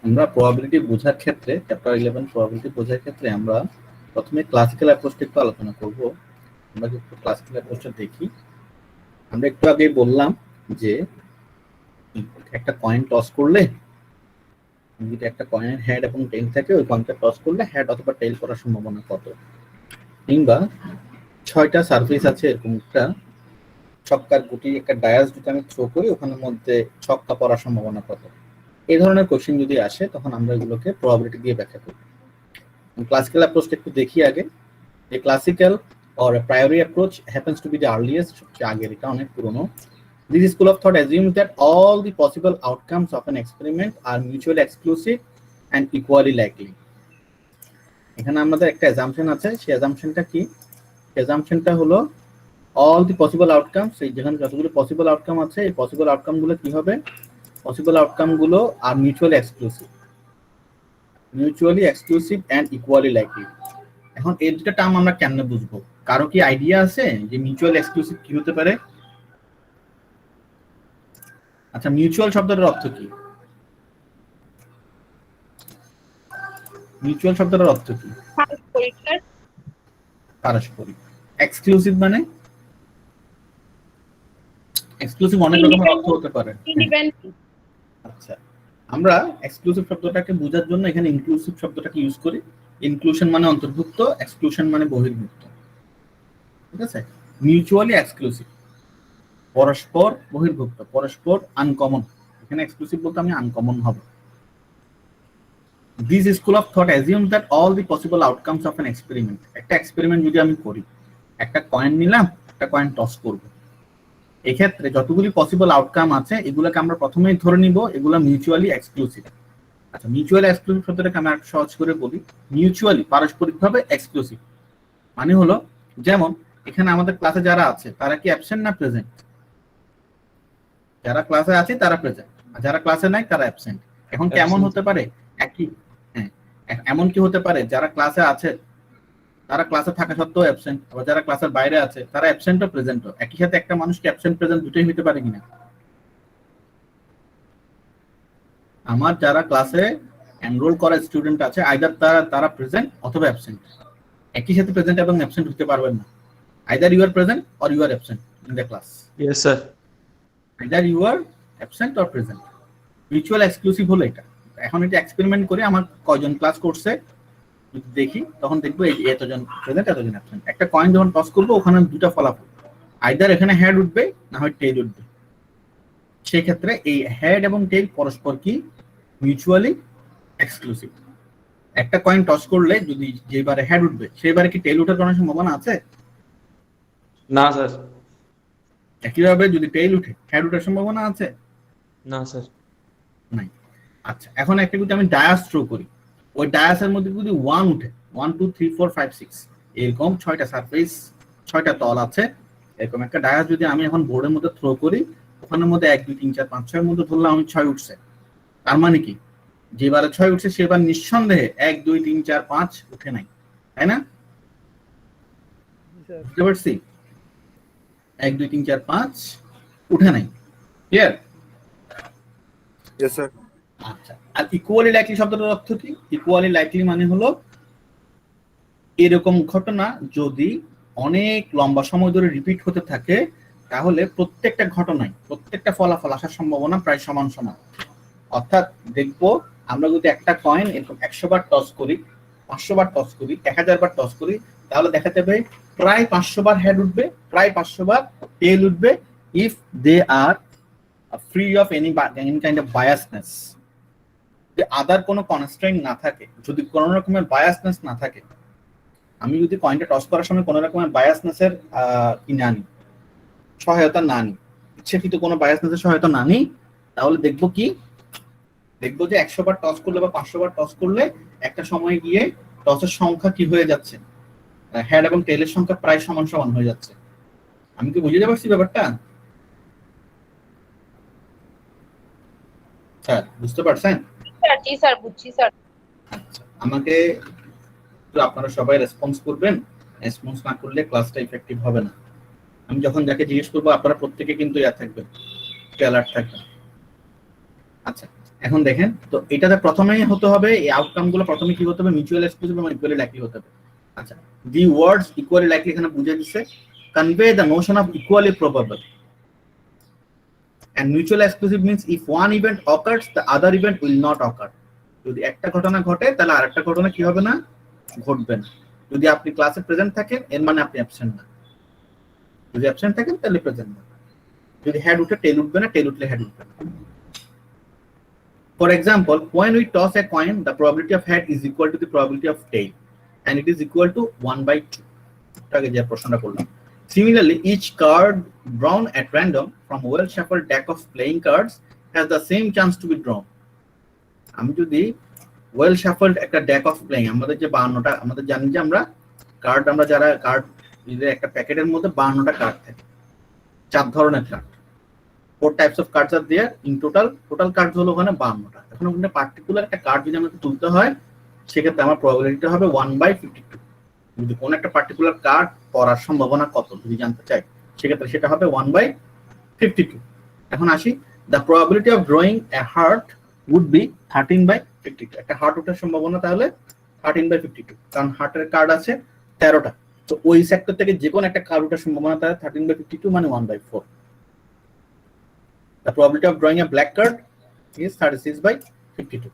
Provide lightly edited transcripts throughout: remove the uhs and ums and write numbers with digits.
আমরা প্রবাবিলিটি বোঝার ক্ষেত্রে চ্যাপ্টার 11 প্রবাবিলিটি বোঝার ক্ষেত্রে আমরা প্রথমে ক্লাসিক্যাল অ্যাপ্রোচটা একটু আলোচনা করব। আমরা একটু ক্লাসিক্যাল অ্যাপ্রোচটা দেখি। আমরা একটু আগে বললাম যে একটা কয়েন টস করলে যদি একটা কয়েনের হেড এবং টেইল থাকে, ওই কয়েনটা টস করলে হেড অথবা টেইল করার সম্ভাবনা কত, কিংবা 6টা সারফেস আছে এরকম একটা ছক্কার গুটি, একটা ডায়াস যদি আমি থ্রো করি ওখানের মধ্যে ছক্কা পড়ার সম্ভাবনা কত, এই ধরনের কোশ্চেন যদি আসে তখন আমরা এগুলোকে প্রবাবিলিটি দিয়ে ব্যাখ্যা করি। ক্লাসিক্যাল অ্যাপ্রোচটা একটু দেখি আগে। A classical or a priori approach happens to be the earliest, সবচেয়ে আগের, এটা অনেক পুরনো। This school of thought assumes that all the possible outcomes of an experiment are mutually exclusive and equally likely. এখানে আমাদের একটা অ্যাজাম্পশন আছে, সেই অ্যাজাম্পশনটা কি? অ্যাজাম্পশনটা হলো all the possible outcomes, এই যেখানে যতগুলো পসিবল আউটকাম আছে এই পসিবল আউটকাম গুলো কি হবে? পসিবল আউটকাম গুলো আর mutually exclusive and equally likely. এখন এই দুটো টার্ম আমরা কেমনে বুঝবো? কারো কি আইডিয়া আছে যে মিউচুয়াল এক্সক্লুসিভ কি হতে পারে? আচ্ছা, মিউচুয়াল শব্দটার অর্থ কি? মিউচুয়াল শব্দটার অর্থ কি? পারস্পরিক। এক্সক্লুসিভ মানে? এক্সক্লুসিভ অনেক রকমের অর্থ হতে পারে। আচ্ছা, আমরা এক্সক্লুসিভ শব্দটাকে বোঝার জন্য এখানে ইনক্লুসিভ শব্দটাকে ইউজ করি। ইনক্লুশন মানে অন্তর্ভুক্ত, এক্সক্লুশন মানে বহির্ভুক্ত। ঠিক আছে? মিউচুয়ালি এক্সক্লুসিভ, পরস্পর বহির্ভুক্ত, পরস্পর আনকমন। এখানে এক্সক্লুসিভ বলতে আমি আনকমন হবে। This school of thought assumes that all the possible outcomes of an experiment, একটা এক্সপেরিমেন্ট যদি আমি করি, একটা কয়েন নিলাম, একটা কয়েন টস করব, এই ক্ষেত্রে যতগুলি পসিবল আউটকাম আছে এগুলোকে আমরা প্রথমেই ধরে নিব এগুলো মিউচুয়ালি এক্সক্লুসিভ। আচ্ছা, মিউচুয়ালি এক্সক্লুসিভ শব্দটাকে আমি একটু সহজ করে বলি। মিউচুয়ালি পারস্পরিকভাবে এক্সক্লুসিভ মানে হলো, যেমন এখানে আমাদের ক্লাসে যারা আছে তারা কি অ্যাবসেন্ট না প্রেজেন্ট? যারা ক্লাসে আছে তারা প্রেজেন্ট, আর যারা ক্লাসে নাই তারা অ্যাবসেন্ট। এখন কেমন হতে পারে? একই, হ্যাঁ, এমন কি হতে পারে যারা ক্লাসে আছে তারা ক্লাসে থাকা সত্ত্বেও অ্যাবসেন্ট, আবার যারা ক্লাসের বাইরে আছে তারা অ্যাবসেন্টও প্রেজেন্টও। একই সাথে একটা মানুষকে অ্যাবসেন্ট প্রেজেন্ট দুটোই হতে পারে কিনা? আমার যারা ক্লাসে এনরোল করা স্টুডেন্ট আছে আইদার তারা প্রেজেন্ট অথবা অ্যাবসেন্ট, একই সাথে প্রেজেন্ট এবং অ্যাবসেন্ট হতে পারবেন না। Either you are present or you are absent in the class. Yes sir. Either you are absent or present. Mutual exclusive হলো এটা। এখন এটা এক্সপেরিমেন্ট করে আমার কয়জন ক্লাস করছে যদি দেখি, তখন দেখবো এই এতজন প্রেজেন্ট এতজন অ্যাবসেন্ট। একটা কয়েন যখন টস করবো ওখানে দুটো ফলাফল, আইদার এখানে হেড উঠবে না হয় টেইল উঠবে। সেই ক্ষেত্রে এই হেড এবং টেইল পরস্পর কি? Mutually exclusive. একটা কয়েন টস করলে যদি যেবারে হেড উঠবে সেইবারে কি টেইল উঠার কোনো সম্ভাবনা আছে? না স্যার। একইভাবে যদি টেইল উঠে হেড উঠার সম্ভাবনা আছে? না স্যার। নাই। আচ্ছা, এখন একটা যদি আমি ডায়াস থ্রো করি, ওই ডায়াসের মধ্যে যদি 1 উঠে, 1 2 3 4 5 6 এরকম 6টা সারফেস, 6টা তল আছে, এরকম একটা ডায়াস যদি আমি এখন বোর্ডের মধ্যে থ্রো করি, ওখানের মধ্যে 1 2 3 4 5 6 এর মধ্যে ধরলাম আমি 6 উঠছে, তার মানে কি যেবারে 6 উঠছে সেবার নিঃসন্দেহে 1 2 3 4 5 উঠে নাই, তাই না? বুঝতে পারছি? 1 2 3 4 5 উঠে নাই। ক্লিয়ার? Yes sir. আচ্ছা, আর ইকুয়ালি লাইকলি শব্দটার অর্থ কি? ইকুয়ালি লাইকলি মানে হলো এরকম ঘটনা যদি অনেক লম্বা সময় ধরে রিপিট হতে থাকে তাহলে প্রত্যেকটা ঘটনায় প্রত্যেকটা ফলাফল আসার সম্ভাবনা প্রায় সমান সমান। অর্থাৎ দেখবো আমরা যদি একটা কয়েন এরকম 100 বার টস করি, 500 বার টস করি, 1000 বার টস করি, তাহলে দেখা যাবে প্রায় 500 বার হেড উঠবে, প্রায় 500 বার টেল উঠবে, if they are free of any kind of biasness. যে আদার কোনো কনস্ট্রেইন না থাকে, যদি কোনো রকমের বায়াসনেস না থাকে, আমি যদি কয়েনটা টস করার সময় কোনো রকমের বায়াসনেসের কি না নিই, সহায়তা না নিই, ইচ্ছাকৃত কোনো বায়াসনেসের সহায়তা না নিই, তাহলে দেখবো কি? দেখবো যে 100 বার টস করলে বা 500 বার টস করলে একটা সময় গিয়ে টসের সংখ্যা কি হয়ে যাচ্ছে, হেড এবং টেলের সংখ্যা প্রায় সমান সমান হয়ে যাচ্ছে। আমি কি বুঝতে পারছি ব্যাপারটা? স্যার বুঝতে পারছেন? জি স্যার, বুঝছি স্যার। আচ্ছা, আমাকে আপনারা সবাই রেসপন্স করবেন, রেসপন্স না করলে ক্লাসটা ইফেক্টিভ হবে না। আমি যখন যাকে জিজ্ঞেস করবো আপনারা প্রত্যেকে কিন্তু ইয়া থাকবেন, অ্যালার্ট থাকবেন। আচ্ছা, এখন দেখেন তো এটাতে প্রথমেই হতে হবে, এই আউটকাম গুলো প্রথমে কি হতে হবে, মিউচুয়াল এক্সক্লুসিভ এবং ইকুয়ালি লাইকলি হতে হবে। আচ্ছা, দি ওয়ার্ডস ইকুয়ালি লাইকলি এখানে বুঝিয়ে দিচ্ছে convey the Notion of equally probable, and mutually exclusive means if one event occurs the other event will not occur. যদি একটা ঘটনা ঘটে তাহলে আরেকটা ঘটনা কি হবে না, ঘটবে না। যদি আপনি ক্লাসে প্রেজেন্ট থাকেন এর মানে আপনি অ্যাবসেন্ট না, যদি অ্যাবসেন্ট থাকেন তাহলে প্রেজেন্ট না। যদি হেড উঠে টেল উঠবে না, টেল উঠলে হেড উঠবে না। For example, when we toss a coin, the probability of head is equal to the probability of tail, and it is equal to 1/2. আগে যে প্রশ্নটা করলাম। Similarly, each card drawn at random from a well-shuffled deck of playing cards has the same chance to be drawn. আমি যদি well শাফলড একটা day of playing, আমাদের যে 52টা, আমাদের জানি যে আমরা কার্ড, আমরা যারা কার্ড একটা প্যাকেটের মধ্যে 52টা কার্ড থাকে, 4 ধরনের card, 4 types of cards are there in total card হলো ওখানে 52টা। এখন ওখানে পার্টিকুলার একটা কার্ড যদি আমাকে তুলতে হয় সেক্ষেত্রে আমার প্রবাবিলিটি হবে 1/52। যদি কোন একটা পার্টিকুলার কার্ড পড়ার সম্ভাবনা কত যদি জানতে চাই সেক্ষেত্রে সেটা হবে 1/52। এখন আসি, the probability of drawing A heart would be 13/52। একটা হার্ট ওঠার সম্ভাবনা তাহলে 13/52, কারণ হার্টের কার্ড আছে 13টা, তো ওই সেক্টর থেকে যে কোনো একটা কার্ড ওঠার সম্ভাবনা তাহলে 13/52 মানে 1/4। The probability of drawing a black card is 36/52.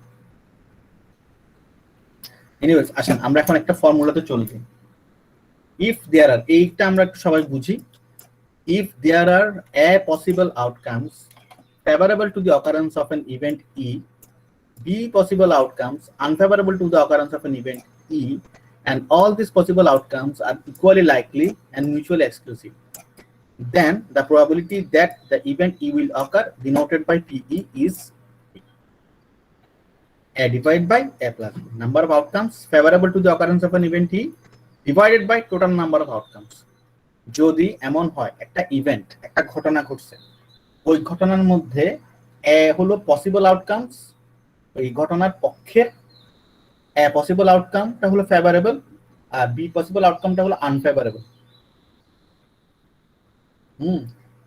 Anyways, আসেন আমরা এখন একটা ফর্মুলাতে চলে যাই। If there are, এইটা আমরা একটু সবাই বুঝি, if there are a possible outcomes favorable to the occurrence of an event E, B possible outcomes unfavorable to the occurrence of an event E, and all these possible outcomes are equally likely and mutually exclusive, then the probability that the event E will occur, denoted by PE, is A divided by A plus B. Number of outcomes favorable to the occurrence of an event E divided by total number of outcomes. যদি এমন হয় একটা event, একটা ঘটনা ঘটছে, ওই ঘটনার মধ্যে এ হলো পসিবল আউটকামস, ওই ঘটনার পক্ষের এ পসিবল আউটকামটা হলো ফেভারেবল আর বি পসিবল আউটকামটা হলো আনফেভারেবল।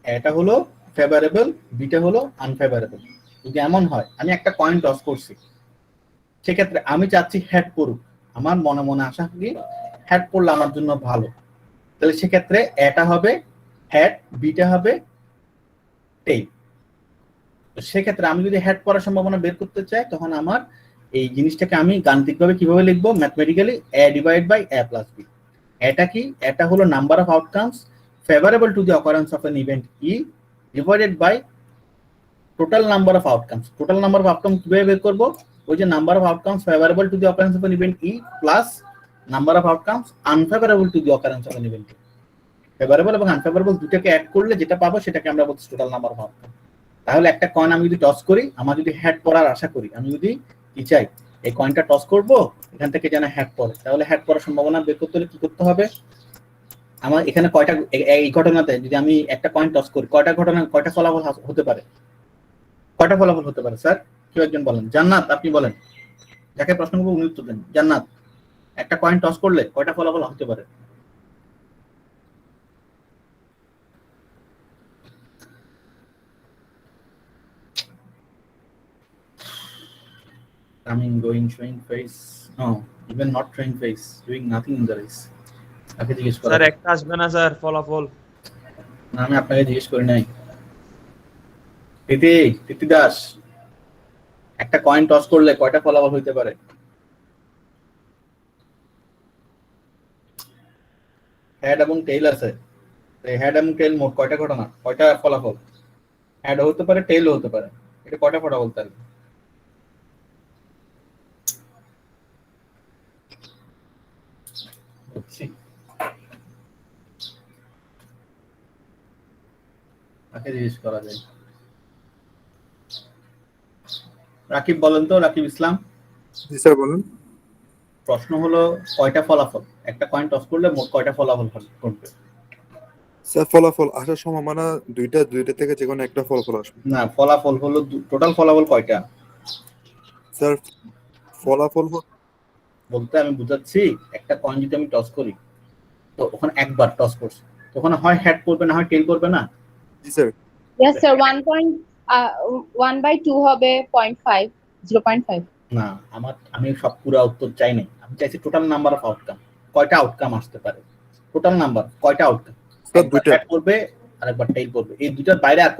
এটা হলো ফেভারেবল, বিটা হলো আনফেভারেবল। যদি এমন হয় আমি একটা কয়েন টস করছি, সেক্ষেত্রে আমি চাচ্ছি হেড পড়ুক, আমার মনে মনে আশা করি হেড পড়লে আমার জন্য ভালো, তাহলে সেক্ষেত্রে এটা হবে হেড, বিটা হবে টেইল। তো সেক্ষেত্রে আমি যদি হেড পড়ার সম্ভাবনা বের করতে চাই তখন আমার এই জিনিসটাকে আমি গাণিতিকভাবে কিভাবে লিখবো, mathematically a divide by a plus b. এটা কি, এটা হলো number of outcomes favourable to the occurrence of an event E divided by total number of outcomes. Total number of outcome কিভাবে বের করবো, ওই যে number of outcomes favourable to the occurrence of an event E plus number of outcomes unfavourable to the occurrence of an event E. Favourable এবং unfavourable দুটাকে add করলে যেটা পাবো সেটাকে আমরা বলছি টোটাল নাম্বার অফ আউটকাম। তাহলে একটা কয়েন আমি যদি টস করি, আমার যদি হেড পড়ার আশা করি, আমি যদি কি চাই এই কয়েনটা টস করব এখান থেকে যেন হেড পড়ে, তাহলে হেড পড়ার সম্ভাবনা বের করতে হলে কি করতে হবে, আমার এখানে কয়টা, এই ঘটনাতে যদি আমি একটা কয়েন টস করি কয়টা ঘটনা, কয়টা ফলাফল হতে পারে, কয়টা ফলাফল হতে পারে স্যার কেউ একজন বলেন। জান্নাত আপনি বলেন, যাকে প্রশ্ন করবো উনি উত্তর দেন। জান্নাত, একটা কয়েন টস করলে কয়টা ফলাফল হতে পারে? Coming, going, showing face, no, even not showing face, doing nothing in the race. আপনাকে জিজ্ঞেস করা, স্যার একটা আসবে না স্যার ফলাফল? না আমি আপনাকে জিজ্ঞেস করি নাই। তিতি দাস, একটা কয়েন টস করলে কয়টা ফলাফল হইতে পারে? হেড এবং টেইল আছে, হেড এবং টেইল মোট কয়টা ঘটনা, কয়টা ফলাফল? হেড হতে পারে, টেইলও হতে পারে, এটা কয়টা ফলাফল তার? তাকে জিজ্ঞেস করা যায়। রাকিব বলেন তো, রাকিব ইসলাম। জি স্যার বলুন। প্রশ্ন হলো কয়টা ফলাফল, একটা কয়েন টস করলে মোট কয়টা ফলাফল ঘটবে? স্যার ফলাফল আসার সম্ভাবনা দুইটা থেকে যে কোনো একটা ফলাফল আসবে। না, ফলাফল হলো টোটাল ফলাফল কয়টা? স্যার ফলাফল বলতে আমি বুঝাচ্ছি, একটা কয়েন যদি আমি টস করি তো ওখানে একবার টস করছি, তো ওখানে হয় হেড করবে না হয় টেইল করবে না। জি স্যার। Yes, sir. 1 point 1/2 হবে 0.5 0.5 না, আমি সব পুরো উত্তর চাই নাই, আমি চাইছি টোটাল নাম্বার অফ আউটকাম, কয়টা আউটকাম আসতে পারে, টোটাল নাম্বার কয়টা আউটকাম। স্যার একবার দুইটা। হেড করবে আর একবার টেইল করবে, এই দুইটার বাইরে আর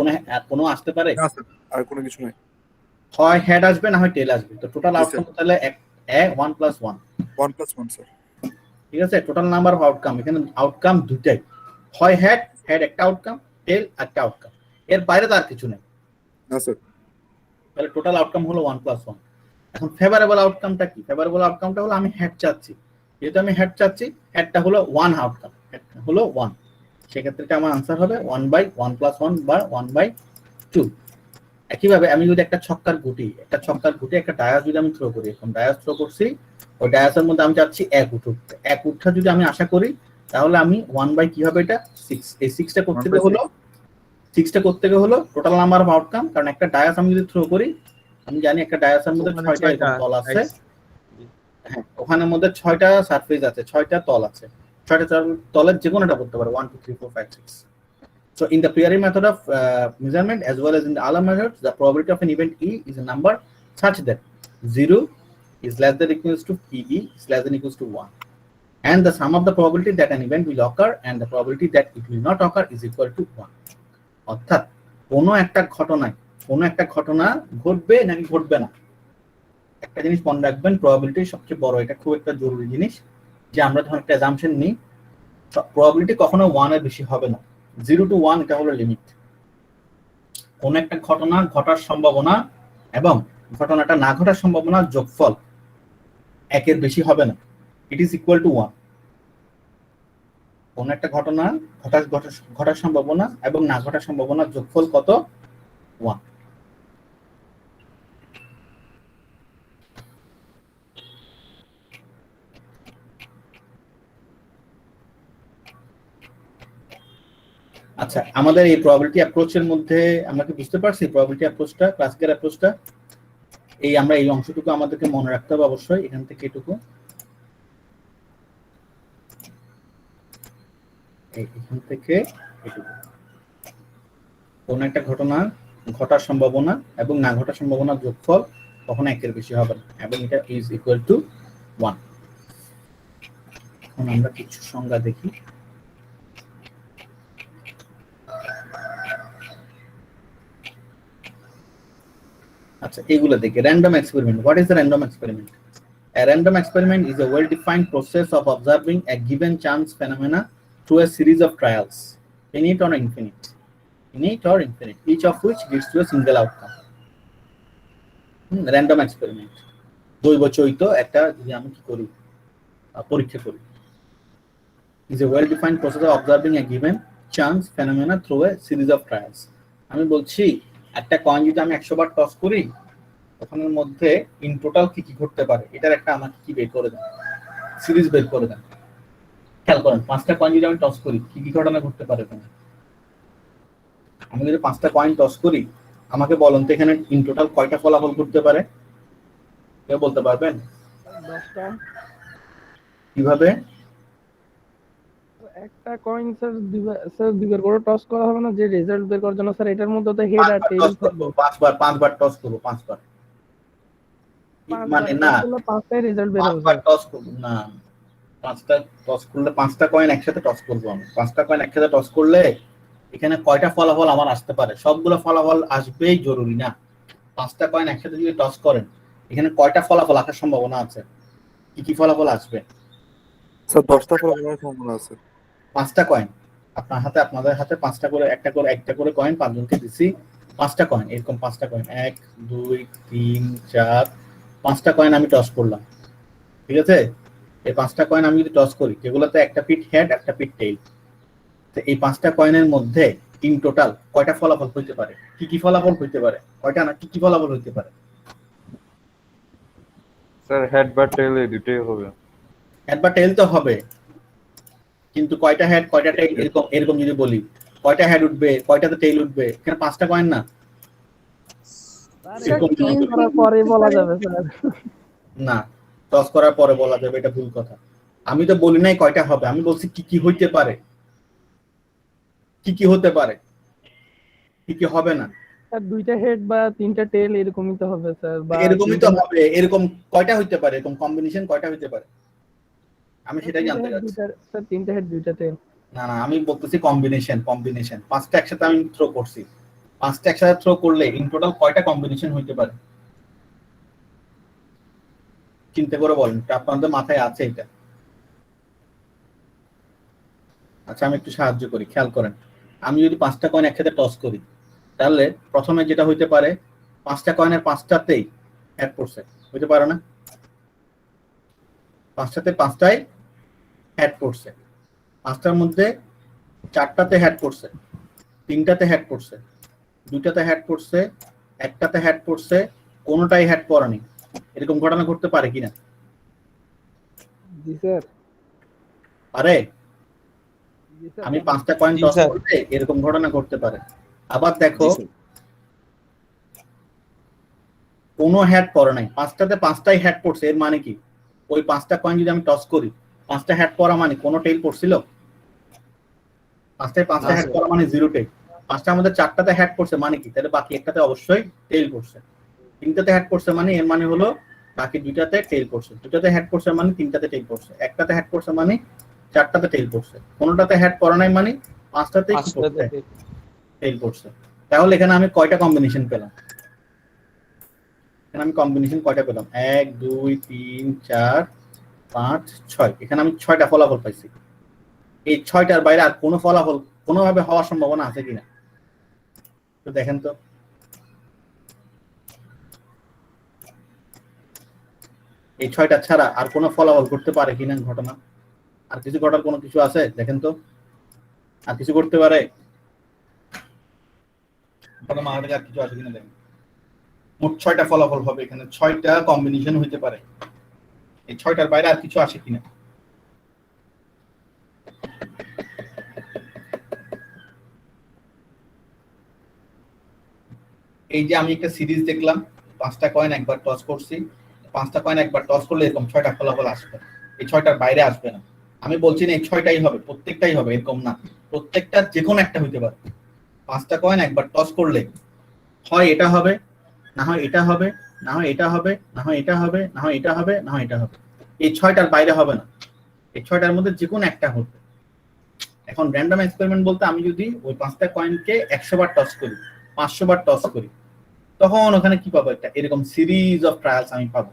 কোনো আসতে পারে? না স্যার, আর কোনো কিছু নাই। হয় হেড আসবে না হয় টেল আসবে, তো টোটাল জি আউটকাম স্যার, তাহলে 1 + 1। 1+1 স্যার। ঠিক আছে, টোটাল নাম্বার অফ আউটকাম, এখানে আউটকাম দুইটাই, হয় হেড একটা আউটকাম, টেল একটা আউটকাম, এর বাইরে তো আর কিছু নেই। না স্যার। তাহলে টোটাল আউটকাম হলো 1+1। এখন ফেভারেবল আউটকামটা কি? ফেভারেবল আউটকামটা হলো আমি হেড চাচ্ছি, যেহেতু আমি হেড চাচ্ছি, হেডটা হলো 1 আউটকাম, হেডটা হলো 1, সেক্ষেত্রে এটা আমার আনসার হবে 1/1+1 বা 1/2। একইভাবে আমি যদি একটা ছক্কার গুটি একটা ডায়াস যদি আমি থ্রো করি, এখন ডায়াস থ্রো করছি, ওই ডায়াসের মধ্যে আমি চাচ্ছি এক উঠা যদি আমি আশা করি, তাহলে আমি 1 কি হবে, এটা 6। এই 6টা করতে গিয়ে হলো 6টা নাম্বার অফ আউটকাম, কারণ একটা ডায়াস আমি যদি থ্রো করি, আমি জানি একটা ডায়াসের মধ্যে ওখানে 6টা এরকম 6টা তল আছে। sides। হ্যাঁ, ওখানের মধ্যে 6টা সারফেস আছে, 6টা তল আছে, 6টা তলের যে কোনোটা করতে পারে, 1 2 3 4 5 6। So in the Peary method of measurement as well as in the other methods, the probability of an event E is a number such that 0 is less than or equals to PE is less than or equals to 1. And the sum of the probability that an event will occur and the probability that it will not occur is equal to 1. অর্থাৎ কোনো একটা ঘটনা ঘটবে নাকি ঘটবে না, একটা জিনিস মনে রাখবেন, প্রবাবিলিটি সবচেয়ে বড়, এটা খুব একটা জরুরি জিনিস, যে আমরা যখন একটা অ্যাজাম্পশন নিই, প্রবাবিলিটি কখনো 1 এর বেশি হবে না। 0 to 1 এটা হলো লিমিট। কোন একটা ঘটনা ঘটার সম্ভাবনা এবং ঘটনাটা না ঘটার সম্ভাবনার যোগফল 1 এর বেশি হবে না, ইট ইজ ইকুয়াল টু 1। কোন একটা ঘটনা ঘটার সম্ভাবনা এবং না ঘটার সম্ভাবনার যোগফল কত? 1। আচ্ছা, আমাদের এই প্রবাবিলিটি অ্যাপ্রোচের মধ্যে আমরা কি বুঝতে পারছি প্রবাবিলিটি অ্যাপ্রোচটা, ক্লাসিক্যাল অ্যাপ্রোচটা? আমরা এই অংশটুকু আমাদেরকে মনে রাখতে হবে অবশ্যই, এখান থেকে এটুকু, এখান থেকে এটুকু। কোন একটা ঘটনা ঘটার সম্ভাবনা এবং না ঘটার সম্ভাবনার যোগফল কখনো 1 এর বেশি হবে না, এবং এটা ইজ ইকুয়াল টু 1। এখন আমরা কিছু সংজ্ঞা দেখি। আচ্ছা, এগুলো দেখি। Random experiment. What is the random experiment? A random experiment is a well-defined process of observing a given chance phenomena through a series of trials, finite or infinite, each of which leads to a single outcome. Random experiment, দৈবচৈত একটা যদি আমি কি করি, পরীক্ষা করি, is a well-defined process of observing a given chance phenomena through a series of trials. আমি বলছি একটা কয়েন যদি আমি 100 বার টস করি, ওখানের মধ্যে ইন টোটাল কি কি ঘটতে পারে, এটার একটা আমাকে কি বের করে দেন, সিরিজ বের করে দেন। খেয়াল করেন, 5টা কয়েন যদি আমি টস করি, কি কি ঘটনা ঘটতে পারে? আমি যদি 5টা কয়েন টস করি, আমাকে বলুন তো এখানে ইন টোটাল কয়টা ফলাফল ঘটতে পারে? কেউ বলতে পারবেন? 10টা। কিভাবে? একটা কয়েন স্যার দুইবার করে টস করা হবে না, যে রেজাল্ট বের করার জন্য স্যার এটার মধ্যে তো হেড আর টেইল থাকবে। 5বার টস করব, 5বার, মানে না 5টাই রেজাল্ট বের হবে। 5বার টস করব না, 5টা টস করলে 5টা কয়েন একসাথে টস করব আমি। 5টা কয়েন একসাথে টস করলে এখানে কয়টা ফলাফল আমার আসতে পারে? সবগুলো ফলাফল আসবেই জরুরি না। 5টা কয়েন একসাথে যদি টস করেন, এখানে কয়টা ফলাফল আসার সম্ভাবনা আছে? কি কি ফলাফল আসবে? স্যার 10টা ফলাফলের সম্ভাবনা আছে। 5টা কয়েন আপনাদের হাতে 5টা করে একটা করে কয়েন 5 জনকে দিছি, 5টা কয়েন, এরকম 5টা কয়েন 1 2 3 4 5টা কয়েন আমি টস করলাম। ঠিক আছে, এই 5টা কয়েন আমি যদি টস করি, যেগুলোতে একটা পিট হেড একটা পিট টেইল, তো এই 5টা কয়েনের মধ্যে ইন টোটাল কয়টা ফলাফল হইতে পারে? কি কি ফলাফল হইতে পারে? কয়টা না, কি কি ফলাফল হইতে পারে? স্যার হেড বা টেল এই দুটোই হবে। হেড বা টেইল তো হবে, কিন্তু কয়টা হেড কয়টা টেইল, এরকম যদি বলি, কয়টা হেড উঠবে কয়টাতে টেইল উঠবে? এখানে 5টা কয়েন না, স্যার টস করার পরে বলা যাবে স্যার। না, টস করার পরে বলা যাবে, এটা ভুল কথা। আমি তো বলি নাই কয়টা হবে, আমি বলছি কি কি হইতে পারে, কি কি হতে পারে, কি কি হবে না। স্যার দুইটা হেড বা তিনটা টেল এরকমই তো হবে স্যার, বা এরকমই তো হবে। এরকম কয়টা হইতে পারে, এরকম কম্বিনেশন কয়টা হইতে পারে, আমি সেটাই জানতে চাচ্ছি। স্যার তিনটা হেড দুইটা টেল। না না, আমি বলতেছি কম্বিনেশন পাঁচটা একসাথে আমি থ্রো করছি, পাঁচটা একসাথে থ্রো করলে ইন টোটাল কয়টা কম্বিনেশন হইতে পারে চিন্তা করে বলেন, আপনাদের মাথায় আছে এটা? আচ্ছা আমি একটু সাহায্য করি, খেয়াল করেন। আমি যদি পাঁচটা কয়েন একসাথে টস করি, তাহলে প্রথমে যেটা হইতে পারে, পাঁচটা কয়েনের পাঁচটাতেই হ্যাড পড়ছে, হইতে পারে না? পাঁচটাই হ্যাড পড়ছে, পাঁচটার মধ্যে চারটাতে হ্যাড পড়ছে, তিনটাতে হ্যাড পড়ছে, দুইটাতে হ্যাড পড়ছে, একটাতে হ্যাড পড়ছে, কোনোটাই হ্যাড পড়েনি। এরকম ঘটনা ঘটতে পারে কিনা? জি স্যার। পারে। জি স্যার। আমি পাঁচটা কয়েন জি টস স্যার। করলে এরকম ঘটনা ঘটতে পারে। আবার দেখো, কোনো হ্যাড পড়ে নাই, পাঁচটাতে পাঁচটাই হ্যাড পড়ছে, এর মানে কি ওই পাঁচটা কয়েন যদি আমি টস করি, পাঁচটা হ্যাড পড়া মানে কোনো টেইল পড়ছিল? পাঁচটায় পাঁচটা না, হ্যাড স্যার। পড়া মানে জিরো টেইল। পাঁচটার মধ্যে চারটাতে হ্যাড পড়ছে মানে কি, তাহলে বাকি একটাতে অবশ্যই টেইল পড়ছে। তিনটাতে হ্যাড পড়ছে মানে এর মানে হলো বাকি দুইটাতে টেইল পড়ছে, দুটাতে হ্যাড পড়ছে মানে তিনটাতে টেইল পড়ছে, একটাতে হ্যাড পড়ছে মানে চারটাতে টেইল পড়ছে, কোনোটাতে হ্যাড পড়া নাই মানে পাঁচটাতেই কি পড়ছে, টেইল পড়ছে। তাহলে এখানে আমি কয়টা কম্বিনেশন পেলাম? এখানে আমি কম্বিনেশন কয়টা পেলাম? 1 2 3 4 5 6, এখানে আমি 6টা ফলাফল পাইছি। এই 6টার বাইরে আর কোনো ফলাফল কোনোভাবে হওয়ার সম্ভাবনা আছে কিনা তো দেখেন তো। এই 6টা ছাড়া আর কোনো ফলাফল করতে পারে কিনা ঘটনা? আর কিছু ঘটার কোনো কিছু আছে দেখেন তো, আর কিছু করতে পারে? আপনাদের মাথায় আর কিছু আছে কিনা দেখেন। মোট 6টা ফলাফল হবে, এখানে 6টা কম্বিনেশন হইতে পারে। এই 6টার বাইরে আর কিছু আসে কিনা? এই যে আমি একটা সিরিজ দেখলাম, পাঁচটা কয়েন একবার টস করছি, পাঁচটা কয়েন একবার টস করলে এরকম 6টা ফলাফল আসবে, এই 6টার বাইরে আসবে না। আমি বলছি না এই 6টাই হবে, প্রত্যেকটাই হবে এরকম না, প্রত্যেকটা যে কোনো একটা হইতে পারে। পাঁচটা কয়েন একবার টস করলে হয় এটা হবে, না হয় এটা হবে, না হয় এটা হবে, না হয় এটা হবে, না হয় এটা হবে, না হয় এটা হবে। এই 6টার বাইরে হবে না, এই 6টার মধ্যে যে কোনো একটা হবে। এখন র্যান্ডম এক্সপেরিমেন্ট বলতে আমি যদি ওই পাঁচটা কয়েনকে 100 বার টস করি, 500 বার টস করি, তখন ওখানে কি পাবো? একটা এরকম সিরিজ অফ ট্রায়ালস আমি পাবো।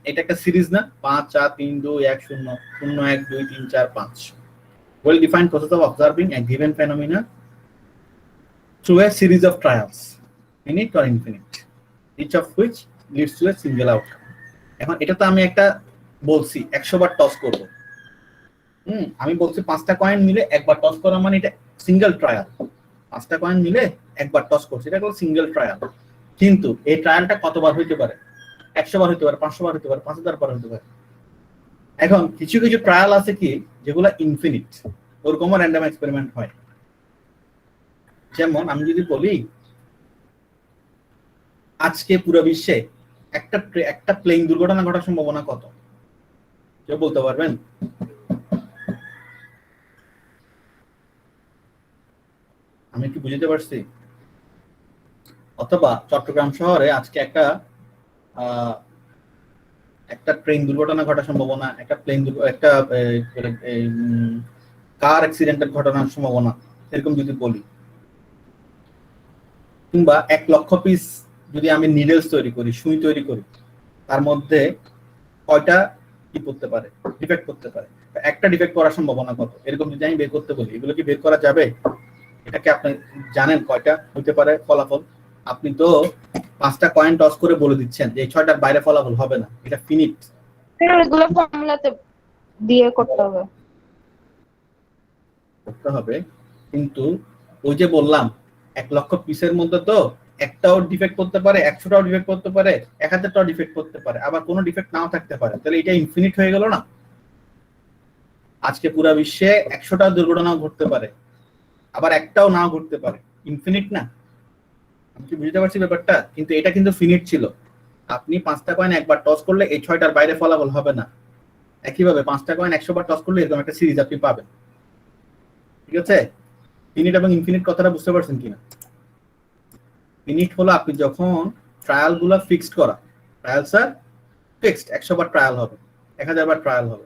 এটা একটা সিরিজ না, 5 4 3 2 1 0 0 1 2 3 4 5, well defined process of observing a given phenomena through a series of trials, finite or infinite, each of which leads to a single outcome. এখন এটা তো আমি একটা বলছি 100 বার টস করব। আমি বলছি পাঁচটা কয়েন মিলে একবার টস করা মানে এটা সিঙ্গেল ট্রায়াল। পাঁচটা কয়েন মিলে একবার টস করছি, এটা হলো সিঙ্গেল ট্রায়াল। কিন্তু এই ট্রায়ালটা কতবার হইতে পারে? 100 বার হইতে পারে, 500 বার হইতে পারে, 5000 বার হইতে পারে। এখন কিছু কিছু ট্রায়াল আছে কি যেগুলো ইনফিনিট, ওরকমও র্যান্ডম এক্সপেরিমেন্ট হয়। যেমন আমি যদি বলি আজকে পুরো বিশ্বে একটা প্লেন দুর্ঘটনা ঘটার সম্ভাবনা কত, কেউ বলতে পারবেন? আমি কি বুঝতে পারছি? অথবা চট্টগ্রাম শহরে আজকে একটা ট্রেন দুর্ঘটনা ঘটার সম্ভাবনা, একটা কার অ্যাক্সিডেন্টের ঘটনার সম্ভাবনা, এরকম যদি বলি, কিংবা 1 লক্ষ পিস যদি আমি নিডলস তৈরি করি, সুই তৈরি করি, তার মধ্যে কয়টা কি করতে পারে, ডিফেক্ট করতে পারে, একটা ডিফেক্ট করার সম্ভাবনা কত, এরকম যদি আমি বের করতে বলি, এগুলো কি বের করা যাবে? এটাকে আপনি জানেন কয়টা হতে পারে ফলাফল? আপনি তো পাঁচটা কয়েন টস করে বলে দিচ্ছেন যে এই 6টার বাইরে ফলাফল হবে না, এটা ফিনিট। এগুলো ফর্মুলাতে দিয়ে করতে হবে। কিন্তু ওই যে বললাম 1 লক্ষ পিসের মধ্যে তো একটাও ডিফেক্ট করতে পারে, 100টাও ডিফেক্ট করতে পারে, 1000টাও ডিফেক্ট করতে পারে, আবার কোনো ডিফেক্ট নাও থাকতে পারে। তাহলে এটা ইনফিনিট হয়ে গেল না? আজকে পুরো বিশ্বে 100টা দুর্ঘটনাও ঘটতে পারে, আবার একটাও নাও ঘটতে পারে, ইনফিনিট না? আমি কি বুঝতে পারছি ব্যাপারটা? কিন্তু এটা কিন্তু ফিনিট ছিল। আপনি পাঁচটা কয়েন একবার টস করলে এই 6টার বাইরে ফলাফল হবে না। একইভাবে পাঁচটা কয়েন 100 বার টস করলে এরকম একটা সিরিজ আপনি পাবেন। ঠিক আছে? ফিনিট এবং ইনফিনিট কথাটা বুঝতে পারছেন কিনা? ফিনিট হলো আপনি যখন ট্রায়াল গুলো ফিক্সড করা, ট্রায়াল স্যার ফিক্সড 100 বার ট্রায়াল হবে, 1000 বার ট্রায়াল হবে।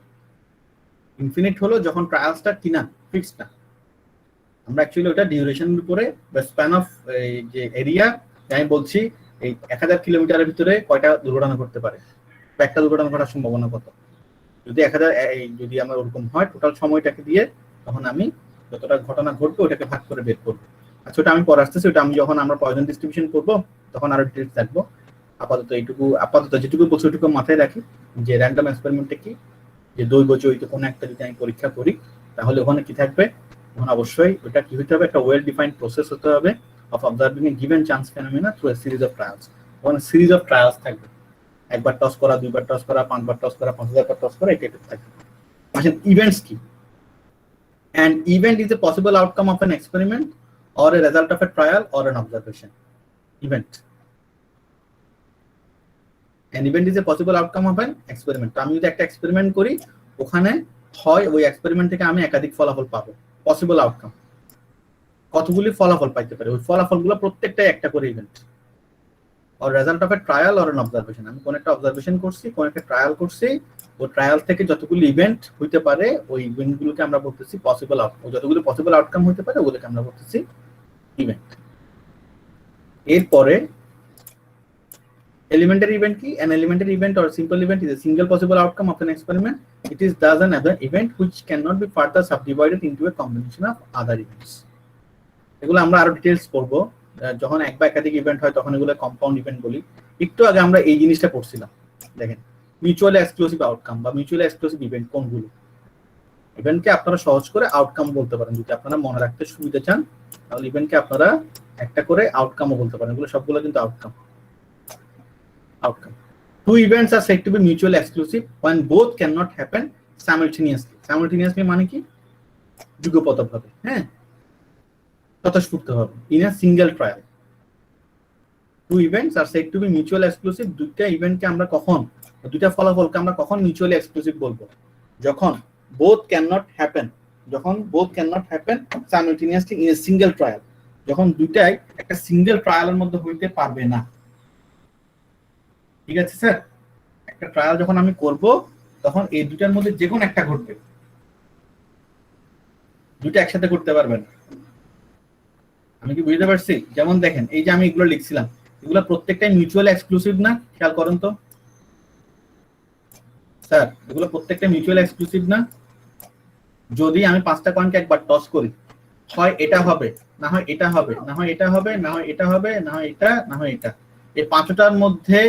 ইনফিনিট হলো যখন ট্রায়ালসটা কিনা ফিক্সড না। আমরা অ্যাকচুয়ালি ওটা ডিউরেশনের উপরে বা স্প্যান অফ এই যে এরিয়া, আমি বলছি এই 1000 কিলোমিটারের ভিতরে কয়টা দুর্ঘটনা ঘটতে পারে বা একটা দুর্ঘটনা ঘটার সম্ভাবনা কত। যদি 1000 যদি আমার ওরকম হয় টোটাল সময়টাকে দিয়ে তখন আমি যতটা ঘটনা ঘটবে ওটাকে ভাগ করে বের করবো। আচ্ছা ওটা আমি পরে আসতেছি, ওটা আমি যখন আমরা পয়জন ডিস্ট্রিবিউশন করবো তখন আরো ডিটেলস থাকবো। আপাতত এইটুকু, আপাতত যেটুকু বলছি ওইটুকু মাথায় রাখি যে র্যান্ডম এক্সপেরিমেন্টে কি, যে দৈব চৈত কোনো একটা যদি আমি পরীক্ষা করি তাহলে ওখানে কি থাকবে, তখন অবশ্যই ওটা কি হতে হবে, একটা ওয়েল ডিফাইন্ড প্রসেস হতে হবে of observing a given chance phenomena through a series of trials. ওখানে সিরিজ অফ ট্রায়ালস থাকবে, একবার টস করা, দুইবার টস করা, 5বার টস করা, 5000 বার টস করা, এটা থাকবে। আসলে ইভেন্টস কি? An event is a possible outcome of an experiment or a result of a trial or an observation. Event. An event is a possible outcome of an experiment. তো আমি যদি একটা এক্সপেরিমেন্ট করি ওখানে হয় ওই এক্সপেরিমেন্ট থেকে আমি একাধিক ফলাফল পাবো, পসিবল আউটকাম। কতগুলি ফলাফল পাইতে পারে, ওই ফলাফলগুলো প্রত্যেকটাই একটা করে event. or result of a trial or an observation. আমি কোন একটা অবজারভেশন করছি, কোন একটা ট্রায়াল করছি, ওই ট্রায়াল থেকে যতগুলো ইভেন্ট হইতে পারে ওই ইভেন্টগুলোকে আমরা বলতেছি পসিবল আউটকাম। যতগুলো পসিবল আউটকাম হইতে পারে ওগুলোকে আমরা বলতেছি ইভেন্ট। এরপরে elementary event কি? An elementary event or simple event is a single possible outcome of an experiment. It is thus an event which cannot be further subdivided into a combination of other events. এগুলো আমরা আরো details পড়বো যখন এক বা একাধিক event হয়, তখন এগুলো কম্পাউন্ড ইভেন্ট বলি। একটু আগে আমরা এই জিনিসটা পড়ছিলাম, দেখেন মিউচুয়ালি এক্সক্লুসিভ আউটকাম বা মিউচুয়ালি এক্সক্লুসিভ ইভেন্ট কোনগুলো। ইভেন্টকে আপনারা সহজ করে আউটকাম বলতে পারেন, যদি আপনারা মনে রাখতে সুবিধা চান তাহলে ইভেন্টকে আপনারা একটা করে আউটকামও বলতে পারেন। এগুলো সবগুলো কিন্তু outcome. Two events are said to be mutually exclusive when both cannot happen simultaneously. Simultaneously মানে কি? যুগপতভাবে, হ্যাঁ, স্বতঃস্ফূর্তভাবে। In a single trial, two events are said to be mutually exclusive. দুইটা ইভেন্টকে আমরা কখন, দুইটা ফলাফলকে আমরা কখন মিউচুয়ালি এক্সক্লুসিভ বলবো? যখন both cannot happen, যখন both cannot happen simultaneously in a single trial, যখন দুইটাই একটা সিঙ্গেল ট্রায়ালের মধ্যে হইতে পারবে না। ঠিক আছে স্যার, একটা ট্রায়াল যখন আমি করব তখন এই দুটার মধ্যে যে কোনো একটা ঘটবে, দুটো একসাথে করতে পারবেন। আমি কি বুঝতে পারছি? যেমন দেখেন এই যে আমি এগুলো লিখছিলাম, এগুলো প্রত্যেকটাই মিউচুয়ালি এক্সক্লুসিভ না? খেয়াল করেন তো স্যার, এগুলো প্রত্যেকটা মিউচুয়ালি এক্সক্লুসিভ না? যদি আমি 5টা কয়েনকে একবার টস করি, হয় এটা হবে, না হয় এটা হবে, না হয় এটা হবে, না হয় এটা হবে, না হয় এটা, না হয় এটা, এই 5টার মধ্যে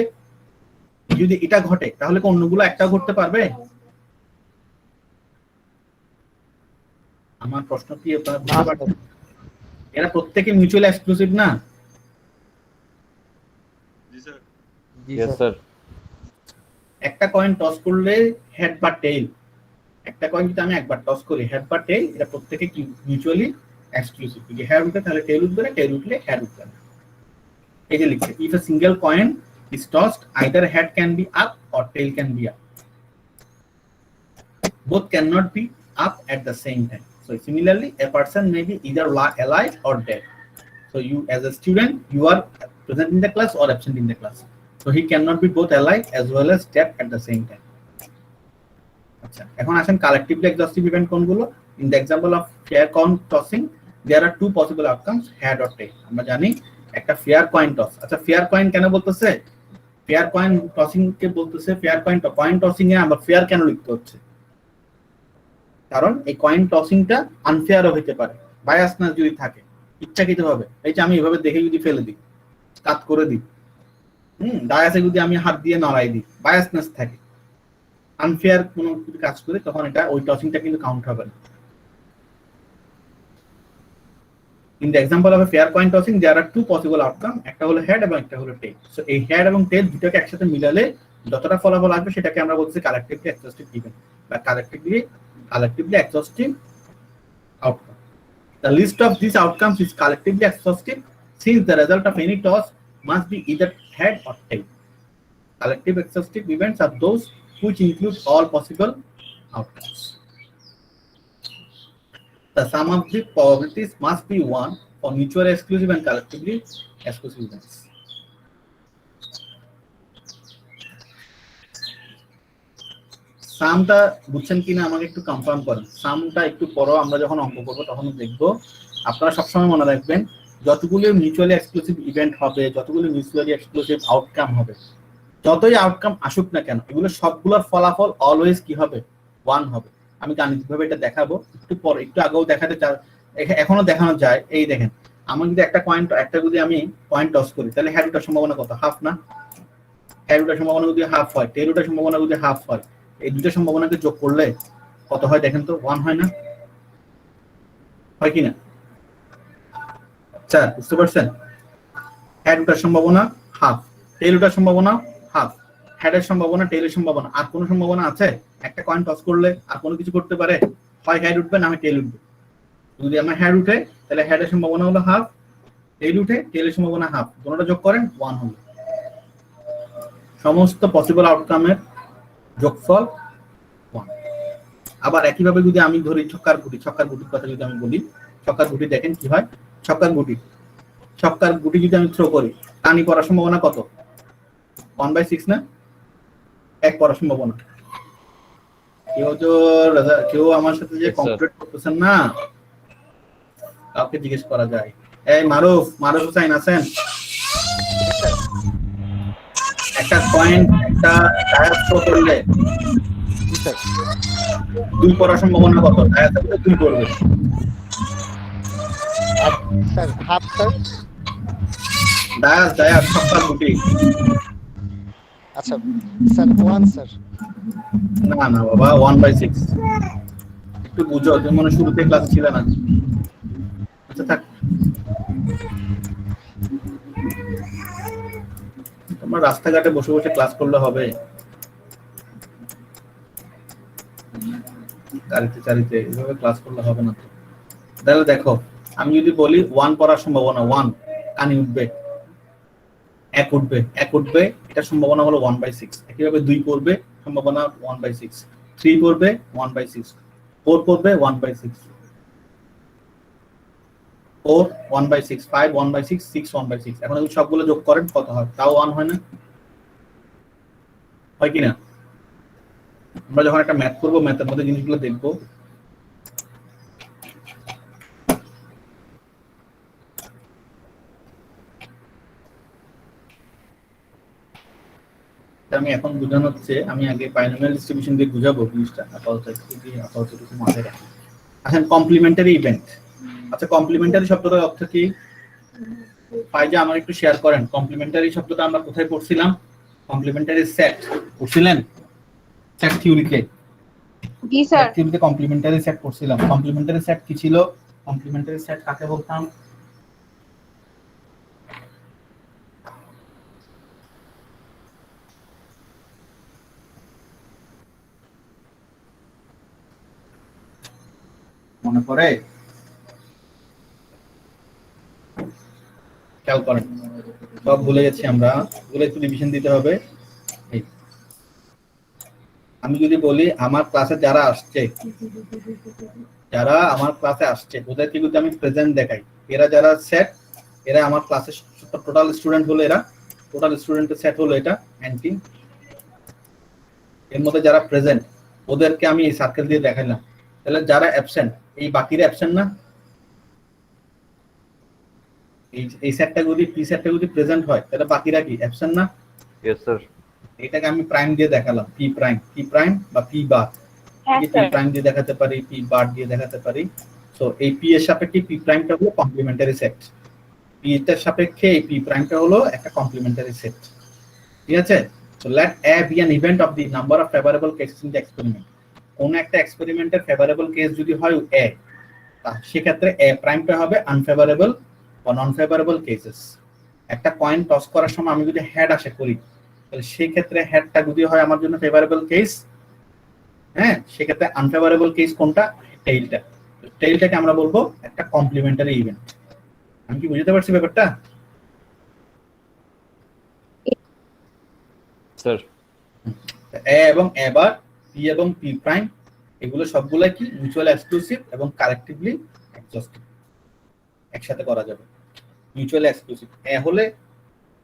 যদি এটা ঘটে তাহলে কি অন্যগুলো একটাও ঘটতে পারবে? আমার প্রশ্ন কি আপনারা বুঝতে পারছেন? এরা প্রত্যেকে মিউচুয়ালি এক্সক্লুসিভ না? Yes, sir. একটা কয়েন টস করলে হেড বা টেইল, একটা কয়েন যদি আমি একবার টস করি হেড বা টেইল, এটা প্রত্যেকে কি মিউচুয়ালি এক্সক্লুসিভ? যদি হেড উঠে তাহলে টেইল উঠবে না, টেইল উঠলে হেড উঠবে না। এই যে লিখছে, if a single coin is tossed, either head can be up or tail can be up. Both cannot be up at the same time. So similarly, a person may be either alive or dead. So you as a student, you are present in the class or absent in the class. So he cannot be both alive as well as dead at the same time. আচ্ছা, এখন আসেন collectively exhaustive event কোনগুলো? In the example of fair coin tossing, there are two possible outcomes, head or tail. আমরা জানি একটা fair coin toss. আচ্ছা, fair coin কেন বলতেছে? ফেয়ার কয়েন টসিং কে বলতেছে ফেয়ার কয়েন টসিং এ আমরা ফেয়ার কেন লিখতে হচ্ছে? কারণ এই কয়েন টসিংটা আনফেয়ারও হতে পারে, বায়াসনেস যদি থাকে ইচ্ছাকৃতভাবে। এই যে আমি এভাবে দেখে যদি ফেলে দিই, কাট করে দিই, ডায়াসে যদি আমি হাত দিয়ে নড়াই দিই, বায়াসনেস থাকে, আনফেয়ার কোনো যদি কাজ করে তখন এটা ওই টসিংটা কিন্তু কাউন্ট হবে না। In the example of a fair coin tossing, there are two possible outcomes, একটা হলো হেড এবং একটা হলো টেল। সো এই হেড এবং টেল দুটোকে একসাথে মিলালে যতটা ফলাফল আসবে সেটাকে আমরা বলছি কালেক্টিভলি এক্সহস্টিভ ইভেন্ট বা collectively exhaustive outcome. The list of these outcomes is collectively exhaustive since the result of any toss must be either head or tail. Collective exhaustive events are those which include all possible outcomes. The sum of the probabilities must be 1 for mutually exclusive and collectively exclusive events. সামটা বুঝছেন কিনা আমাকে একটু confirm করেন। সামটা একটু পরে আমরা যখন অঙ্ক করবো তখন দেখবো। আপনারা সবসময় মনে রাখবেন, যতগুলো মিউচুয়ালি এক্সক্লুসিভ ইভেন্ট হবে, যতগুলো মিউচুয়ালি এক্সক্লুসিভ আউটকাম হবে, যতই আউটকাম আসুক না কেন, এগুলো সবগুলোর ফলাফল অলওয়েজ কি হবে? 1 হবে। আমি গাণিতিকভাবে এটা দেখাবো একটু পরে, একটু আগেও দেখাতে এখনো দেখানো যায়। এই দেখেন, আমার যদি একটা যদি আমি পয়েন্ট টস করি, তাহলে হেড উঠার সম্ভাবনা কত? হাফ না? হেড উঠার সম্ভাবনা যদি হাফ হয়, টেল উঠার সম্ভাবনা যদি হাফ হয়, এই দুটো সম্ভাবনাকে যোগ করলে কত হয় দেখেন তো? 1 হয় না? হয় কি না স্যার? বুঝতে পারছেন? হেড উঠার সম্ভাবনা হাফ, টেল উঠার সম্ভাবনা হাফ। হেডের সম্ভাবনা, টেলের সম্ভাবনা, আর কোনো সম্ভাবনা আছে? একটা কয়েন টস করলে আর কোনো কিছু করতে পারে? হয় হেড উঠবে না হয় টেল উঠবে। যদি আমার হেড উঠে তাহলে হেডের সম্ভাবনা হলো হাফ, টেল উঠে টেলের সম্ভাবনা হাফ, দুটোটা যোগ করেন 1 হলো। সমস্ত পসিবল আউটকামের যোগফল 1। আবার একইভাবে যদি আমি ধরি ছক্কার গুটির কথা যদি আমি বলি, ছক্কার গুটি দেখেন কি হয়। ছক্কার গুটি যদি আমি থ্রো করি, টানি পড়ার সম্ভাবনা কত? 1/6 না? 1 পড়ার সম্ভাবনা। কেউ আমার সাথে যে কমপ্লিট করতেছেন না, কাউকে জিজ্ঞেস করা যায়। এই মারুফ হুসাইন আছেন? একটা পয়েন্ট, একটা টায়ার থ্রো করলে 2 পড়ার সম্ভাবনা কত? টায়ার থেকে 2 পড়বে। Sir half sir. ডায়াস ছক্কার গুটি। আচ্ছা স্যার 1 স্যার। না বাবা, 1/6। একটু বুঝো, তুমি মনে শুরুতে ক্লাস ছিল না। আচ্ছা থাক, তোমার রাস্তাঘাটে বসে বসে ক্লাস করলে হবে? চারিতে এভাবে ক্লাস করলে হবে না তো। তাহলে দেখো, আমি যদি বলি 1 পড়ার সম্ভাবনা 1, কানি উঠবে, 1 উঠবে, এটার সম্ভাবনা হলো 1/6। একইভাবে 2 পড়বে, সম্ভাবনা 1/6, 3 পড়বে 1/6, 4 পড়বে 1/6, 4 1/6, 5 1/6, 6 1/6। এখন যদি সবগুলো যোগ করেন কত হয়? তাও 1 হয় না? হয় কি না? আমরা যখন একটা ম্যাথ করবো, ম্যাথের মধ্যে জিনিসগুলো দেখবো। আমি এখন বোঝানো হচ্ছে, আমি আগে বাইনোমিয়াল ডিস্ট্রিবিউশন দিয়ে বুঝাবো জিনিসটা। আপাতত একটু মাথায় রাখি। এখন কমপ্লিমেন্টারি ইভেন্ট। আচ্ছা, কমপ্লিমেন্টারি শব্দটার অর্থ কি? ফাইজা আমার একটু শেয়ার করেন। কমপ্লিমেন্টারি শব্দটা আমরা কোথায় পড়ছিলাম? কমপ্লিমেন্টারি সেট পড়ছিলেন সেট থিওরিতে? জি স্যার। সেট থিওরিতে কমপ্লিমেন্টারি সেট পড়ছিলাম। কমপ্লিমেন্টারি সেট কি ছিল? কমপ্লিমেন্টারি সেট কাকে বলতাম? মনে পড়ে? খেয়াল করেন, সব ভুলে গেছি আমরা, এগুলো একটু রিভিশন দিতে হবে। আমি যদি বলি আমার ক্লাসে যারা আমার ক্লাসে আসছে, ওদেরকে যদি আমি প্রেজেন্ট দেখাই, এরা যারা সেট, এরা আমার ক্লাসে টোটাল স্টুডেন্ট হলো, এরা টোটাল স্টুডেন্টের সেট হলো এটা অ্যান্টি। এর মধ্যে যারা প্রেজেন্ট ওদেরকে আমি এই সার্কেল দিয়ে দেখাইলাম। তাহলে যারা অ্যাবসেন্ট, এই বাকিরা অ্যাবসেন্ট না? এই সেটটা যদি পি সেটটা যদি প্রেজেন্ট হয়, তাহলে বাকিরা কি অ্যাবসেন্ট না? Yes, sir. এটাকে আমি প্রাইম দিয়ে দেখালাম, পি প্রাইম বা পি বার। পি প্রাইম দিয়ে দেখাতে পারি, পি বার দিয়ে দেখাতে পারি। সো এই পি এর সাপেক্ষে পি প্রাইমটা হলো কমপ্লিমেন্টারি সেট, পি এর সাপেক্ষে এই পি প্রাইমটা হলো একটা কমপ্লিমেন্টারি সেট। ঠিক আছে? So let a be an event of the number of favourable cases in the experiment. কোন একটা এক্সপেরিমেন্টের ফেভারেবল কেস যদি হয় এ, সেক্ষেত্রে এ প্রাইমটা হবে আনফেভারেবল বা নন ফেভারেবল কেসেস। একটা কয়েন টস করার সময় আমি যদি হেড আসে করি, তাহলে সেই ক্ষেত্রে হেডটা যদি হয় আমার জন্য ফেভারেবল কেস, হ্যাঁ, সেক্ষেত্রে আনফেভারেবল কেস কোনটা? টেইলটা। টেইলটাকে আমরা বলবো একটা কমপ্লিমেন্টারি ইভেন্ট। আমি কি বুঝতে পারছি ব্যাপারটা? Sir. এ এবং এ বার, পি এবং পি প্রাইম, এগুলো সবগুলাই কি মিউচুয়াল এক্সক্লুসিভ এবং কালেক্টিভলি এক্সহস্টিভ, একসাথে করা যাবে। Mutually exclusive. এ হলে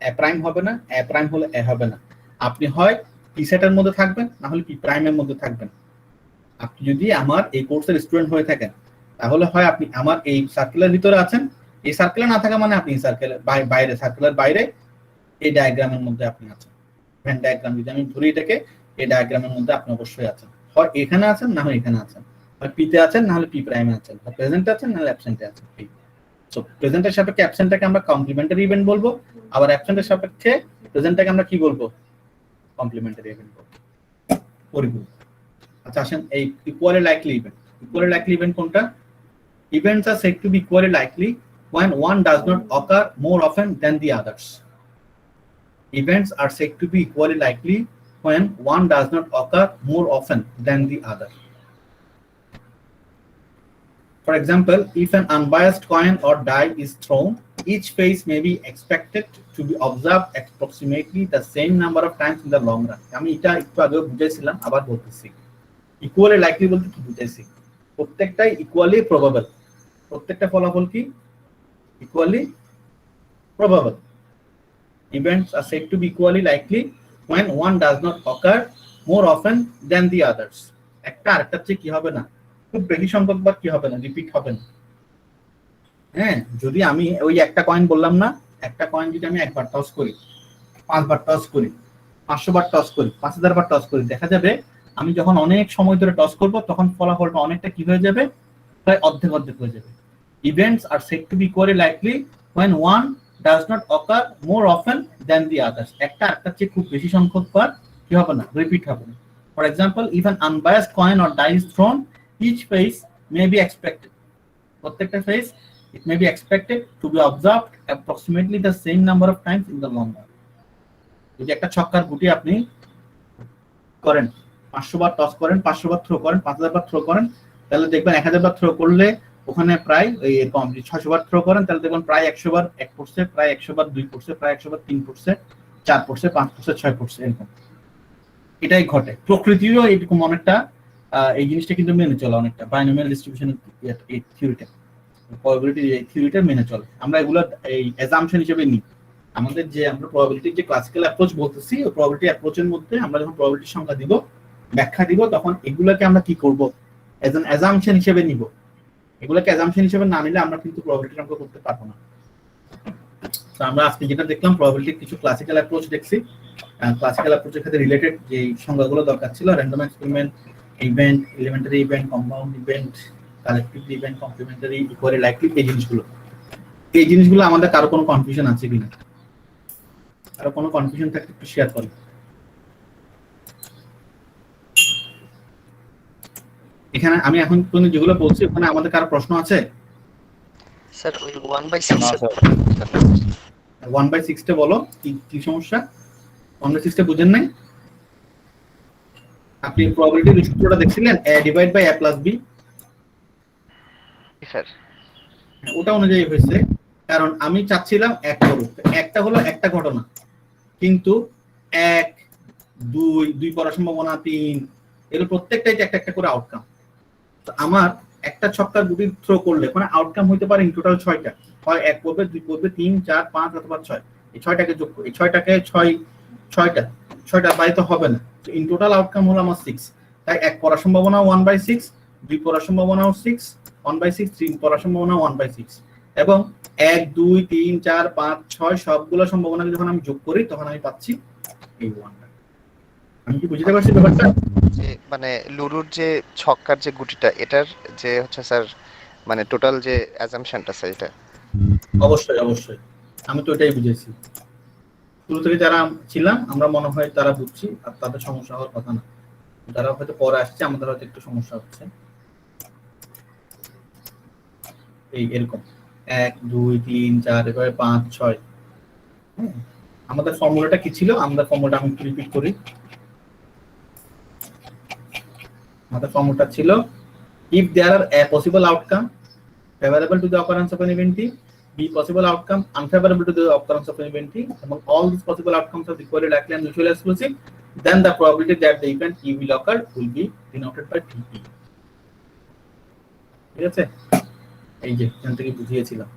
এ প্রাইম হবে না, এ প্রাইম হলে এ হবে না। আপনি হয় পি সেটের মধ্যে থাকবেন, না হলে পি প্রাইমের মধ্যে থাকবেন। আপনি যদি আমার এই কোর্সের স্টুডেন্ট হয়ে থাকেন, তাহলে হয় আপনি আমার এই সার্কেলের ভিতরে আছেন, এই সার্কেলে না থাকা মানে আপনি সার্কেলের বাইরে, সার্কেলের বাইরে এই ডায়াগ্রামের মধ্যে আপনি আছেন। ভেন ডায়াগ্রাম যদি আমি ধরি এটাকে, এই ডায়াগ্রামের মধ্যে আপনি অবশ্যই আছেন। হয় এখানে আছেন, না হয় এখানে আছেন। হয় পিতে আছেন, না হলে পি প্রাইমে আছেন। হয় প্রেজেন্টে আছেন, না হলে অ্যাবসেন্টে আছেন। সো প্রেজেন্টের সাপেক্ষে অ্যাবসেন্টটাকে আমরা কমপ্লিমেন্টারি ইভেন্ট বলবো, আবার অ্যাবসেন্টের সাপেক্ষে প্রেজেন্টটাকে আমরা কি বলবো? কমপ্লিমেন্টারি ইভেন্ট বলবো, পরিপূরক। আচ্ছা আসেন এই equally likely event. Equally likely event কোনটা? Events are said to be equally likely when one does not occur more often than the others. Events are said to be equally likely when one does not occur more often than the other. For example, if an unbiased coin or die is thrown, each phase may be expected to be observed approximately the same number of times in the long run. আমি এটা একটু আগে বুঝাইছিলাম, আবার বলতেছি। Equally likely বলতে কি বুঝাইছি? প্রত্যেকটাই equally probable. প্রত্যেকটা ফলাফল কি? Equally probable. Events are said to be equally likely when one does not occur more often than the others. একটা আরেকটার চেয়ে কি হবে না, খুব বেশি সংখ্যকবার কি হবে না, রিপিট হবে না। হ্যাঁ, যদি আমি ওই একটা কয়েন বললাম না, একটা কয়েন যদি আমি একবার টস করি, 5 বার টস করি, 500 বার টস করি, 5000 বার টস করি, দেখা যাবে আমি যখন অনেক সময় ধরে টস করব তখন ফলাফলটা অনেকটা কি হয়ে যাবে, প্রায় অর্ধেক অর্ধেক হয়ে যাবে। Events are said to be equally likely when one does not occur more often than the others. একটা আরেকটার চেয়ে খুব বেশি সংখ্যকবার কি হবে না, রিপিট হবে না। For example, if an unbiased coin or die is thrown, each phase may be expected. প্রত্যেকটা phase it may be expected to be observed approximately the same number of times in the long run. যদি একটা ছক্কার গুটি আপনি করেন, 500 বার toss করেন, 500 বার throw করেন, 5000 বার throw করেন, তাহলে দেখবেন 1000 বার থ্রো করলে ওখানে প্রায় এরকম 600 বার থ্রো করেন, তাহলে দেখবেন প্রায় 100 বার 1 পড়ছে, প্রায় 100 বার 2 পড়ছে, প্রায় 100 বার 3 পড়ছে, 4 পড়ছে, 5 পড়ছে, 6 পড়ছে, এরকম। এটাই ঘটে। প্রকৃতিরও এরকম অনেকটা এই জিনিসটা কিন্তু মেনে চলে, অনেকটা বাইনোমিয়াল ডিস্ট্রিবিউশনের এই থিওরিটা, প্রবাবিলিটি এই থিওরিটা মেনে চলে। আমরা এগুলো এই অ্যাজাম্পশন হিসেবে নিই। আমাদের যে আমরা প্রবাবিলিটির যে ক্লাসিক্যাল অ্যাপ্রোচ বলতেছি, ওই প্রবাবিলিটি অ্যাপ্রোচের মধ্যে আমরা যখন প্রবাবিলিটির সংখ্যা দিব, ব্যাখ্যা দিব, তখন এগুলোকে আমরা কি করব, এজ অ্যান অ্যাজাম্পশন হিসেবে নিব। এগুলোকে অ্যাজাম্পশন হিসেবে না নিলে আমরা কিন্তু প্রবাবিলিটির অঙ্ক করতে পারবো না। তো আমরা আজকে যেটা দেখলাম, প্রবাবিলিটির কিছু ক্লাসিক্যাল অ্যাপ্রোচ দেখছি। ক্লাসিক্যাল অ্যাপ্রোচের ক্ষেত্রে রিলেটেড যে সংজ্ঞাগুলো দরকার ছিল, random experiment, event, elementary event, compound event, collective event, complementary, equally likely, এই জিনিসগুলো আমাদের কারো কোনো কনফিউশন আছে কিনা, কারো কোনো কনফিউশন থাকলে একটু শেয়ার করুন। এখানে আমি এখন পর্যন্ত যেগুলো বলছি, ওখানে আমাদের কারো প্রশ্ন আছে? স্যার ওই 1/6 1/6 টা বলো, কি সমস্যা? 1/6 টা বুঝেন নাই? আপনি প্রবাবিলিটির সূত্রটা দেখছিলেন, a divide by a plus b, sir ওটা অনুযায়ী হয়েছে। কারণ আমি চাচ্ছিলাম এক করুক, একটা হলো একটা ঘটনা, কিন্তু 1 2 পড়ার সম্ভাবনা 3, এর প্রত্যেকটাই একটা একটা করে আউটকাম। তো আমার একটা ছক্কার গুটি থ্রো করলে মানে আউটকাম হইতে পারে ইন টোটাল 6টা, হয় 1 পড়বে, 2 পড়বে, 3 4 5 অথবা 6। এই 6টাকে যোগ করি, এই 6টাকে 6টা বাইরে হবে না। তো ইন টোটাল আউটকাম হলো আমার 6। তাই 1 পড়ার সম্ভাবনা 1/6, 2 পড়ার সম্ভাবনাও 6, 1/6, 3 পড়ার সম্ভাবনা 1/6, এবং 1 2 3 4 5 6 সবগুলো সম্ভাবনাকে যখন আমি যোগ করি তখন আমি পাচ্ছি এই 1টা। আমি কি বুঝতে পারছি ব্যাপারটা? যে মানে লুরুর যে ছক্কার যে গুটিটা, এটার যে হচ্ছে স্যার মানে টোটাল যে অ্যাজাম্পশনটা স্যার, এটা অবশ্যই আমি তো এটাই বুঝেছি। শুরু থেকে যারা ছিলাম আমরা মনে হয় তারা বুঝছি, আর তাদের সমস্যা হওয়ার কথা না। যারা হয়তো পরে আসছে আমাদের হয়তো একটু সমস্যা হচ্ছে। এই এরকম 1 2 3 4 এভাবে 5 6। আমাদের ফর্মুলাটা কি ছিল? আমাদের ফর্মুলাটা আমি একটু রিপিট করি। আমাদের ফর্মুলাটা ছিল, if there are a possible outcome favorable to the occurrence of an event, b possible outcome unfavorable to the occurrence of an event, among all these possible outcomes are equally likely and mutually exclusive, then the probability that the event e will occur will be denoted by tp. ঠিক আছে? এই যে এখান থেকে বুঝিয়েছিলাম।